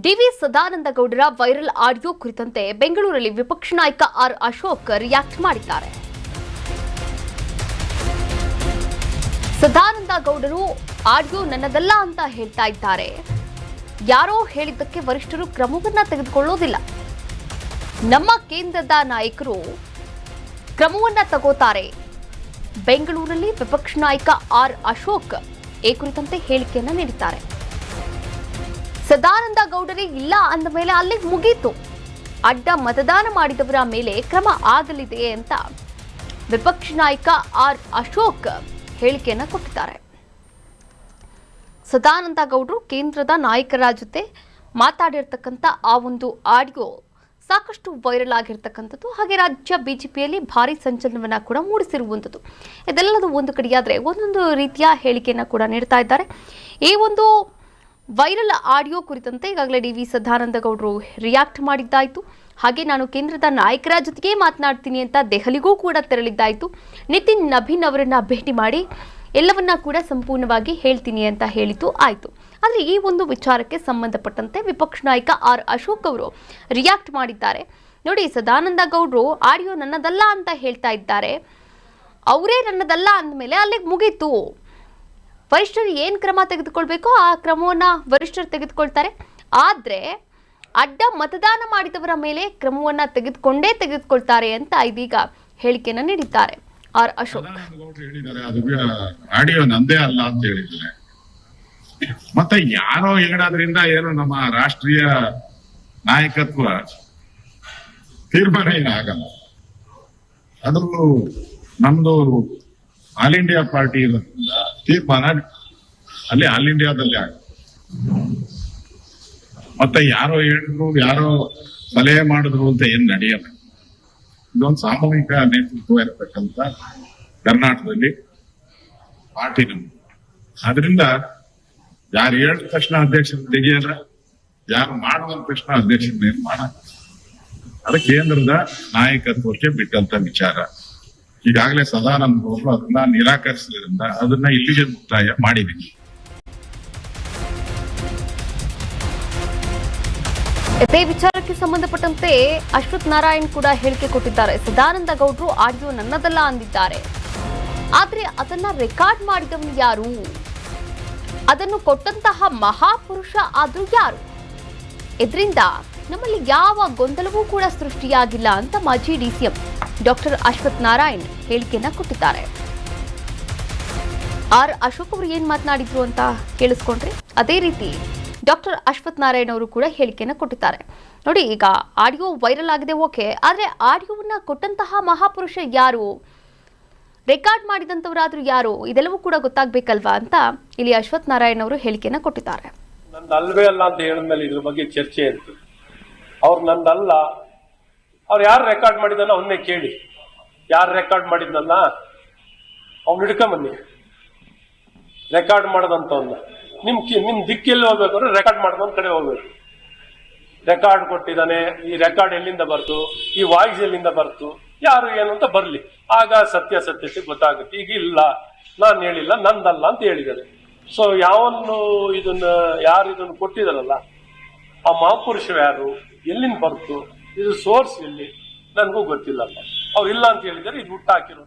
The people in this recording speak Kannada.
ಡಿವಿ ಸದಾನಂದ ಗೌಡರ ವೈರಲ್ ಆಡಿಯೋ ಕುರಿತಂತೆ ಬೆಂಗಳೂರಲ್ಲಿ ವಿಪಕ್ಷ ನಾಯಕ ಆರ್ ಅಶೋಕ್ ರಿಯಾಕ್ಟ್ ಮಾಡಿದ್ದಾರೆ. ಸದಾನಂದ ಗೌಡರು ಆಡಿಯೋ ನನ್ನದಲ್ಲ ಅಂತ ಹೇಳ್ತಾ ಇದ್ದಾರೆ. ಯಾರೋ ಹೇಳಿದ್ದಕ್ಕೆ ವರಿಷ್ಠರು ಕ್ರಮವನ್ನ ತೆಗೆದುಕೊಳ್ಳೋದಿಲ್ಲ. ನಮ್ಮ ಕೇಂದ್ರದ ನಾಯಕರು ಕ್ರಮವನ್ನ ತಗೋತಾರೆ. ಬೆಂಗಳೂರಲ್ಲಿ ವಿಪಕ್ಷ ನಾಯಕ ಆರ್ ಅಶೋಕ್ ಈ ಕುರಿತಂತೆ ಹೇಳಿಕೆಯನ್ನ ನೀಡಿದ್ದಾರೆ. ಸದಾನಂದ ಗೌಡರೇ ಇಲ್ಲ ಅಂದ ಮೇಲೆ ಅಲ್ಲಿಗೆ ಮುಗೀತು. ಅಡ್ಡ ಮತದಾನ ಮಾಡಿದವರ ಮೇಲೆ ಕ್ರಮ ಆಗಲಿದೆ ಅಂತ ವಿಪಕ್ಷ ನಾಯಕ ಆರ್ ಅಶೋಕ್ ಹೇಳಿಕೆಯನ್ನ ಕೊಟ್ಟಿದ್ದಾರೆ. ಸದಾನಂದ ಗೌಡರು ಕೇಂದ್ರದ ನಾಯಕರ ಜೊತೆ ಮಾತಾಡಿರ್ತಕ್ಕಂಥ ಆ ಒಂದು ಆಡಿಯೋ ಸಾಕಷ್ಟು ವೈರಲ್ ಆಗಿರ್ತಕ್ಕಂಥದ್ದು. ಹಾಗೆ ರಾಜ್ಯ ಬಿಜೆಪಿಯಲ್ಲಿ ಭಾರಿ ಸಂಚಲನವನ್ನ ಕೂಡ ಮೂಡಿಸಿರುವಂಥದ್ದು. ಇದೆಲ್ಲದೂ ಒಂದು ಕಡೆಯಾದರೆ ಒಂದೊಂದು ರೀತಿಯ ಹೇಳಿಕೆಯನ್ನ ಕೂಡ ನೀಡ್ತಾ ಇದ್ದಾರೆ. ಈ ಒಂದು ವೈರಲ್ ಆಡಿಯೋ ಕುರಿತಂತೆ ಈಗಾಗಲೇ ಡಿವಿ ಸದಾನಂದ ಗೌಡರು ರಿಯಾಕ್ಟ್ ಮಾಡಿದ್ದಾಯಿತು. ಹಾಗೆ ನಾನು ಕೇಂದ್ರದ ನಾಯಕರ ಜೊತೆಗೆ ಮಾತನಾಡ್ತೀನಿ ಅಂತ ದೆಹಲಿಗೂ ಕೂಡ ತೆರಳಿದ್ದಾಯಿತು. ನಿತಿನ್ ನಬೀನ್ ಅವರನ್ನ ಭೇಟಿ ಮಾಡಿ ಎಲ್ಲವನ್ನ ಕೂಡ ಸಂಪೂರ್ಣವಾಗಿ ಹೇಳ್ತೀನಿ ಅಂತ ಹೇಳಿದ್ದು ಆಯಿತು. ಆದರೆ ಈ ಒಂದು ವಿಚಾರಕ್ಕೆ ಸಂಬಂಧಪಟ್ಟಂತೆ ವಿಪಕ್ಷ ನಾಯಕ ಆರ್ ಅಶೋಕ್ ಅವರು ರಿಯಾಕ್ಟ್ ಮಾಡಿದ್ದಾರೆ. ನೋಡಿ, ಸದಾನಂದ ಗೌಡರು ಆಡಿಯೋ ನನ್ನದಲ್ಲ ಅಂತ ಹೇಳ್ತಾ ಇದ್ದಾರೆ. ಅವರೇ ನನ್ನದಲ್ಲ ಅಂದಮೇಲೆ ಅಲ್ಲಿಗೆ ಮುಗೀತು. ವರಿಷ್ಠರು ಏನು ಕ್ರಮ ತೆಗೆದುಕೊಳ್ಬೇಕೋ ಆ ಕ್ರಮವನ್ನು ವರಿಷ್ಠರು ತೆಗೆದುಕೊಳ್ತಾರೆ. ಆದರೆ ಅಡ್ಡ ಮತದಾನ ಮಾಡಿದವರ ಮೇಲೆ ಕ್ರಮವನ್ನು ತೆಗೆದುಕೊಳ್ತಾರೆ ಅಂತ ಇದೀಗ ಹೇಳಿಕೆಯನ್ನು ನೀಡಿದ್ದಾರೆ ಆರ್ ಅಶೋಕ್. ಆಡಿಯೋ ನಂದೇ ಅಲ್ಲ ಅಂತ ಹೇಳಿದ್ದಾರೆ. ಮತ್ತೆ ಯಾರೋ ಹೇಳೋದ್ರಿಂದ ಏನು ನಮ್ಮ ರಾಷ್ಟ್ರೀಯ ನಾಯಕತ್ವ ತೀರ್ಮಾನ ಏನಾಗಲ್ಲ. ಅದು ನಮ್ದು ಆಲ್ ಇಂಡಿಯಾ ಪಾರ್ಟಿ ತೀರ್ಮಾನ ಅಲ್ಲಿ ಆಲ್ ಇಂಡಿಯಾದಲ್ಲಿ ಆಗ. ಮತ್ತೆ ಯಾರೋ ಹೇಳಿದ್ರು, ಯಾರೋ ಸಲಹೆ ಮಾಡಿದ್ರು ಅಂತ ಏನ್ ನಡೆಯಲ್ಲ. ಇದೊಂದು ಸಾಮೂಹಿಕ ನೇತೃತ್ವ ಇರತಕ್ಕಂತ ಕರ್ನಾಟಕದಲ್ಲಿ ಪಾರ್ಟಿ ನಮ್ದು. ಆದ್ರಿಂದ ಯಾರು ಹೇಳಿದ ತಕ್ಷಣ ಅಧ್ಯಕ್ಷರ ತೆಗಿಯಲ್ಲ, ಯಾರು ಮಾಡುವಂತ ತಕ್ಷಣ ಅಧ್ಯಕ್ಷರ ಮಾಡ. ಅದು ಕೇಂದ್ರದ ನಾಯಕತ್ವಕ್ಕೆ ಬಿಟ್ಟಂತ ವಿಚಾರ. ಈಗಾಗಲೇ ಸದಾನಂದ ಅವರು ಅದನ್ನ ನಿರಾಕರಿಸಿದ್ರಿಂದ ಅದನ್ನ ಇಲ್ಲಿಗೆ ಮುಕ್ತಾಯ ಮಾಡಿದೀನಿ. ಇದೇ ವಿಚಾರಕ್ಕೆ ಸಂಬಂಧಪಟ್ಟಂತೆ ಅಶ್ವಥ್ ನಾರಾಯಣ್ ಕೂಡ ಹೇಳಿಕೆ ಕೊಟ್ಟಿದ್ದಾರೆ. ಸದಾನಂದ ಗೌಡರು ಆಡಿಯೋ ನನ್ನದಲ್ಲ ಅಂದಿದ್ದಾರೆ. ಆದ್ರೆ ಅದನ್ನ ರೆಕಾರ್ಡ್ ಮಾಡಿದವನು ಯಾರು? ಅದನ್ನು ಕೊಟ್ಟಂತಹ ಮಹಾಪುರುಷ ಆದ್ರೂ ಯಾರು? ಇದರಿಂದ ನಮ್ಮಲ್ಲಿ ಯಾವ ಗೊಂದಲವೂ ಕೂಡ ಸೃಷ್ಟಿಯಾಗಿಲ್ಲ ಅಂತ ಮಾಜಿ ಡಿಸಿಎಂ ಡಾಕ್ಟರ್ ಅಶ್ವಥ್ ನಾರಾಯಣ್ ಹೇಳಿಕೆಯನ್ನ ಕೊಟ್ಟಿದ್ದಾರೆ. ಆರ್ ಅಶೋಕ್ ಅವರು ಏನ್ ಮಾತನಾಡಿದ್ರು ಅಂತ ಕೇಳಿಸ್ಕೊಂಡ್ರೆ ಅದೇ ರೀತಿ ಡಾಕ್ಟರ್ ಅಶ್ವಥ್ ನಾರಾಯಣ್ ಅವರು ಕೂಡ ಹೇಳಿಕೆಯನ್ನ ಕೊಟ್ಟಿದ್ದಾರೆ. ನೋಡಿ, ಈಗ ಆಡಿಯೋ ವೈರಲ್ ಆಗಿದೆ, ಓಕೆ, ಆದ್ರೆ ಆಡಿಯೋವನ್ನ ಕೊಟ್ಟಂತಹ ಮಹಾಪುರುಷ ಯಾರು, ರೆಕಾರ್ಡ್ ಮಾಡಿದಂತವರಾದ್ರೂ ಯಾರು, ಇದೆಲ್ಲವೂ ಕೂಡ ಗೊತ್ತಾಗ್ಬೇಕಲ್ವಾ ಅಂತ ಇಲ್ಲಿ ಅಶ್ವಥ್ ನಾರಾಯಣ್ ಅವರು ಹೇಳಿಕೆಯನ್ನ ಕೊಟ್ಟಿದ್ದಾರೆ. ನಂದು ಅಲ್ವೇ ಅಲ್ಲ ಅಂತ ಹೇಳಿದ್ಮೇಲೆ ಇದ್ರ ಬಗ್ಗೆ ಚರ್ಚೆ ಇತ್ತು. ಅವ್ರು ನಂದಲ್ಲ, ಅವ್ರು ಯಾರು ರೆಕಾರ್ಡ್ ಮಾಡಿದಾನ ಅವನ್ನೇ ಕೇಳಿ. ಯಾರು ರೆಕಾರ್ಡ್ ಮಾಡಿದ್ನಲ್ಲ ಅವ್ನು ಹಿಡ್ಕೊಂಬನ್ನಿ. ರೆಕಾರ್ಡ್ ಮಾಡದಂತವನ್ನ ನಿಮ್ ದಿಕ್ಕೆಲ್ಲಿ ಹೋಗ್ಬೇಕಾದ್ರೆ ರೆಕಾರ್ಡ್ ಮಾಡಿದ ಕಡೆ ಹೋಗ್ಬೇಕು. ರೆಕಾರ್ಡ್ ಕೊಟ್ಟಿದ್ದಾನೆ, ಈ ರೆಕಾರ್ಡ್ ಎಲ್ಲಿಂದ ಬರ್ತು, ಈ ವಾಯ್ಸ್ ಎಲ್ಲಿಂದ ಬರ್ತು, ಯಾರು ಏನು ಅಂತ ಬರ್ಲಿ, ಆಗ ಸತ್ಯಾಸತ್ಯತೆ ಗೊತ್ತಾಗುತ್ತೆ. ಈಗ ಇಲ್ಲ, ನಾನು ಹೇಳಿಲ್ಲ, ನಂದಲ್ಲ ಅಂತ ಹೇಳಿದ್ದಾರೆ. ಸೊ ಯಾರು ಇದನ್ನು ಕೊಟ್ಟಿದಾರಲ್ಲ ಆ ಮಹಾಪುರುಷ ಯಾರು, ಎಲ್ಲಿಂದ ಬರ್ತು, ಇದು ಸೋರ್ಸ್ ಎಲ್ಲಿ, ನನಗೂ ಗೊತ್ತಿಲ್ಲಪ್ಪ. ಅವ್ರು ಇಲ್ಲ ಅಂತ ಹೇಳಿದ್ದಾರೆ. ಇದು ಹುಟ್ಟಾಕಿರೋ